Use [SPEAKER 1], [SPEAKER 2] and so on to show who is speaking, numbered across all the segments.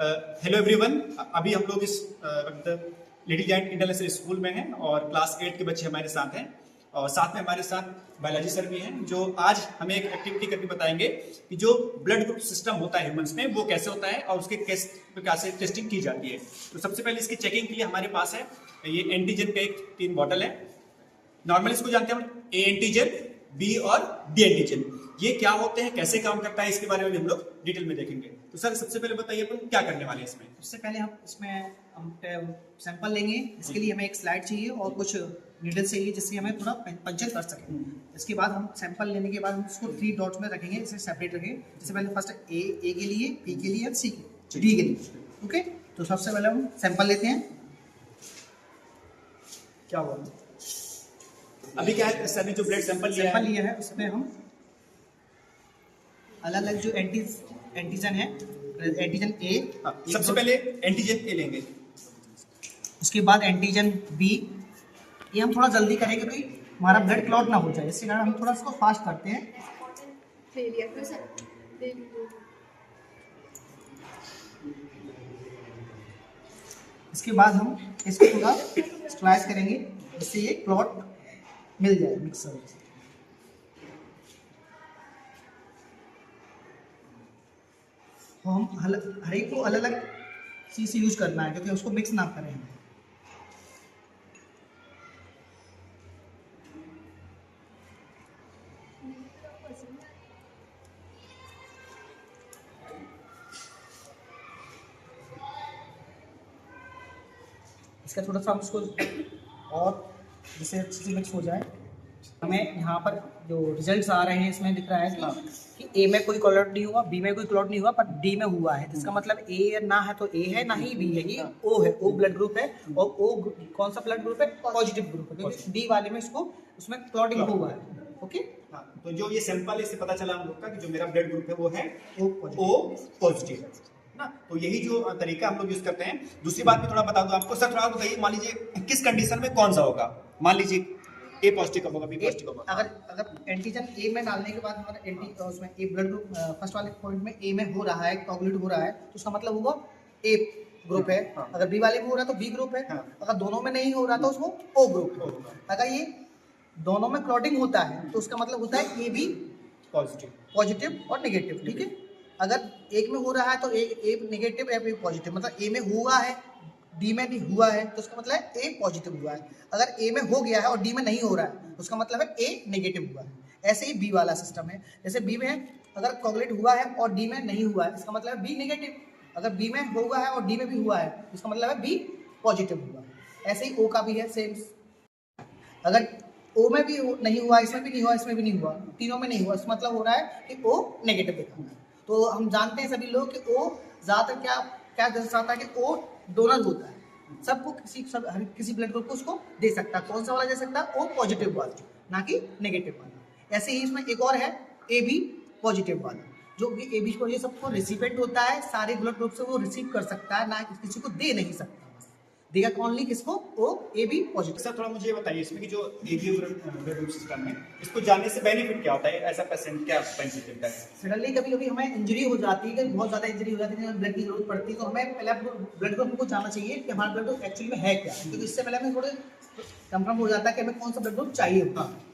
[SPEAKER 1] Hello everyone. अभी हम लोग इस लिटिल जायंट इंटरनेशनल स्कूल में हैं और क्लास 8 के बच्चे हमारे साथ हैं और साथ में हमारे साथ बालाजी सर भी हैं जो आज हमें एक एक्टिविटी करके बताएंगे कि जो ब्लड ग्रुप सिस्टम होता है ह्यूमंस में वो कैसे होता है और उसके कैसे टेस्टिंग की जाती है। तो सबसे पहले इसकी चेकिंग के लिए हमारे पास है ये एंटीजन का एक 3 बॉटल है। नॉर्मली इसको जानते हैं हम ए एंटीजन, बी और डी एंटीजन। ये क्या होते हैं, कैसे काम करता है, इसके बारे में हम लोग डिटेल में देखेंगे। तो सर सबसे पहले बताइए अपन क्या करने वाले हैं इसमें।
[SPEAKER 2] उससे पहले हम सैंपल लेंगे। इसके लिए हमें एक स्लाइड चाहिए और कुछ नीडल चाहिए जिससे हमें थोड़ा पंचर कर सकें। इसके बाद हम सैंपल लेने के बाद हम उसको 3 डॉट्स में रखेंगे, इसे सेपरेट रखेंगे। जैसे पहले फर्स्ट ए के लिए, बी के लिए और सी के डी के लिए। ओके, तो सबसे पहले हम सैंपल लेते हैं। क्या हुआ
[SPEAKER 1] अभी क्या है सर ने जो ब्लड सैंपल
[SPEAKER 2] लिया है उसमें हम अलग अलग जो एंटीजन है, एंटीजन ए
[SPEAKER 1] सबसे पहले एंटीजन ए लेंगे,
[SPEAKER 2] उसके बाद एंटीजन बी। ये हम थोड़ा जल्दी करेंगे क्योंकि हमारा ब्लड क्लॉट ना हो जाए, इसके कारण हम थोड़ा इसको फास्ट करते हैं। इसके बाद हम इसको थोड़ा स्क्वाइज करेंगे जिससे ये क्लॉट मिल जाए मिक्सर। हम हर एक को अलग अलग चीज़ से यूज करना है क्योंकि उसको मिक्स ना करें। इसका थोड़ा सा हम इसको और जिससे अच्छे से मिक्स हो जाए। हमें यहाँ पर जो रिजल्ट्स आ रहे हैं इसमें दिख रहा है कि ए में कोई क्लॉट नहीं हुआ, बी में कोई क्लॉट नहीं हुआ, पर डी में हुआ है। इसका मतलब ए ना है तो ए है, ना ही बी है, ये ओ है, ओ ब्लड ग्रुप है। और ओ कौन सा ब्लड ग्रुप है? पॉजिटिव ग्रुप है, क्योंकि डी वाले में इसको उसमें क्लॉटिंग हुआ है। ओके,
[SPEAKER 1] तो जो ये सैंपल है इससे पता चला हम लोग का कि जो मेरा ब्लड ग्रुप है वो है ओ पॉजिटिव ना। तो यही जो तरीका हम लोग यूज करते हैं। दूसरी बात भी थोड़ा बता दूं आपको सर, थोड़ा बताइए मान लीजिए किस कंडीशन में कौन सा होगा। मान लीजिए ए पॉजिटिव कब होगा, बी पॉजिटिव कब होगा।
[SPEAKER 2] अगर एंटीजन ए में डालने के बाद हमारा उसमें ए ब्लड ग्रुप फर्स्ट वाले पॉइंट में ए में हो रहा है, कोगुलेट हो रहा है, तो उसका मतलब होगा ए ग्रुप है। अगर बी वाले में हो रहा है तो बी ग्रुप है। अगर दोनों में नहीं हो रहा तो उसको ओ ग्रुप है। अगर ये दोनों में क्लॉटिंग होता है तो उसका मतलब होता है ए बी पॉजिटिव और नेगेटिव। ठीक है, अगर एक में हो रहा है तो ए नेगेटिव या बी पॉजिटिव, मतलब ए में हुआ है डी में भी हुआ है तो उसका मतलब है ए पॉजिटिव हुआ है। अगर ए में हो गया है और डी में नहीं हो रहा है तो उसका मतलब है ए नेगेटिव हुआ है। ऐसे ही बी वाला सिस्टम है। जैसे बी में अगर कोगुलेट हुआ है और डी में नहीं हुआ है इसका मतलब है बी नेगेटिव। अगर बी में हुआ है और डी में भी हुआ है इसका मतलब है बी पॉजिटिव हुआ है। ऐसे ही ओ का भी है सेम। अगर ओ में भी नहीं हुआ, इसमें भी नहीं हुआ, इसमें भी नहीं हुआ, तीनों में नहीं हुआ, इसका मतलब हो रहा है कि ओ नेगेटिव दिखाना है। तो हम जानते हैं सभी लोग कि ओ ज़्यादातर क्या दर्शाता है कि ओ डोनर होता है। सबको किसी ब्लड ग्रुप को उसको दे सकता है। कौन सा वाला दे सकता है? ओ पॉजिटिव वाला, ना कि नेगेटिव वाला। ऐसे ही इसमें एक और है ए बी पॉजिटिव वाला, जो कि ए बी पॉजिटिव सबको रिसिपेंट होता है, सारे ब्लड ग्रुप से वो रिसीव कर सकता है, ना किसी को दे नहीं सकता। देगा ओनली किसको? O A B positive.
[SPEAKER 1] Sir थोड़ा मुझे ये बताइए इसमें कि जो A B blood group system में इसको जानने से बेनिफिट क्या होता है, ऐसा पेशेंट क्या बेनिफिट मिलता है?
[SPEAKER 2] सडनली कभी कभी हमें इंजरी हो जाती है, बहुत ज़्यादा इंजरी हो जाती है, ब्लड की जरूरत पड़ती है, तो हमें पहले ब्लड ग्रुप को जानना चाहिए कि हमारा ब्लड ग्रुप एक्चुअली में है क्या, क्योंकि इससे पहले हमें थोड़े कंफर्म हो जाता है कि हमें कौन सा ब्लड ग्रुप चाहिए होता है।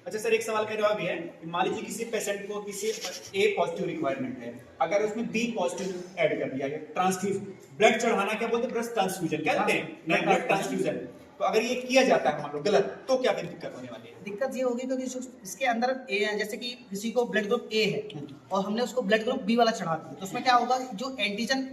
[SPEAKER 1] अच्छा सर, एक सवाल का जवाब ये है कि मान लीजिए किसी पेशेंट को किसी ए पॉजिटिव रिक्वायरमेंट है, अगर उसमें बी पॉजिटिव ऐड कर दिया गया, ट्रांसफ्यूजन ब्लड चढ़ाना, क्या बोलते हैं, ब्लड ट्रांसफ्यूजन कहते हैं, ब्लड ट्रांसफ्यूजन। तो अगर ये किया जाता है मान लो गलत, तो क्या फिर दिक्कत होने वाली है?
[SPEAKER 2] दिक्कत ये होगी क्योंकि इसके अंदर ए है, जैसे कि किसी को ब्लड ग्रुप ए है और हमने उसको ब्लड ग्रुप बी वाला चढ़ा दिया, तो उसमें क्या होगा, जो एंटीजन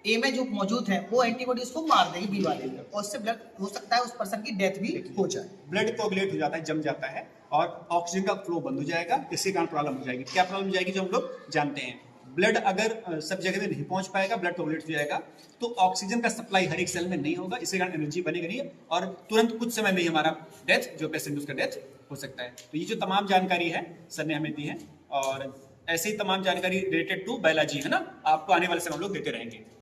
[SPEAKER 2] ए में जो मौजूद है वो एंटीबॉडी उसको मार देगी बी वाले, और उससे ब्लड हो सकता है उस पर्सन की डेथ भी हो जाए।
[SPEAKER 1] ब्लड कोगुलेट हो जाता है, जम जाता है और ऑक्सीजन का फ्लो बंद हो जाएगा, इसके कारण प्रॉब्लम हो जाएगी। क्या प्रॉब्लम हो जाएगी जो हम लोग जानते हैं। ब्लड अगर सब जगह में नहीं पहुंच पाएगा, ब्लड कोगुलेट हो जाएगा, तो ऑक्सीजन का सप्लाई हर एक सेल में नहीं होगा, इसके कारण एनर्जी बनेगी नहीं और तुरंत कुछ समय में ही हमारा डेथ, जो पेशेंट उसका डेथ हो सकता है। तो ये जो तमाम जानकारी है सर ने हमें दी है और ऐसे ही तमाम जानकारी रिलेटेड टू बायोलॉजी है ना, आपको आने वाले समय हम लोग देते रहेंगे।